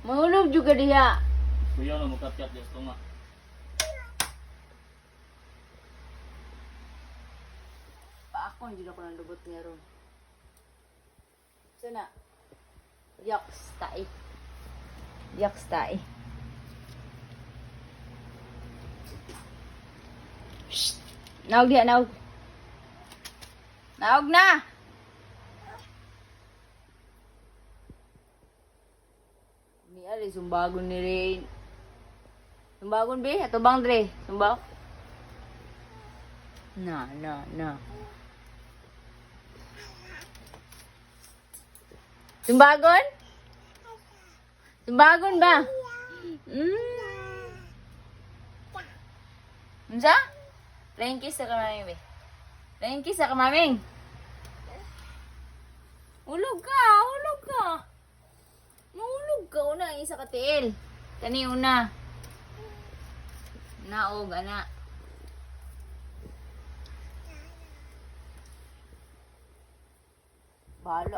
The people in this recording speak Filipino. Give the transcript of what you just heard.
Mahulog juga diha. Kuya na mukat-kat des tunga. Paakon jud ako ng lubot niya ron. Sana. Yaks tae. Yaks tae. Shh. Naog diha, naog. Naog na. Ni ali sumbagon ni Rain. Sumbagon be, ato bang dre? Sumbag. Na. Sumbagon? Sumbagon ba? Unsa? Flying kiss sa kamaming be. Flying kiss sa kamaming. Ulog ka. Mahulog ka una ang isa ka tiil. Kani una. Naog ana. Balo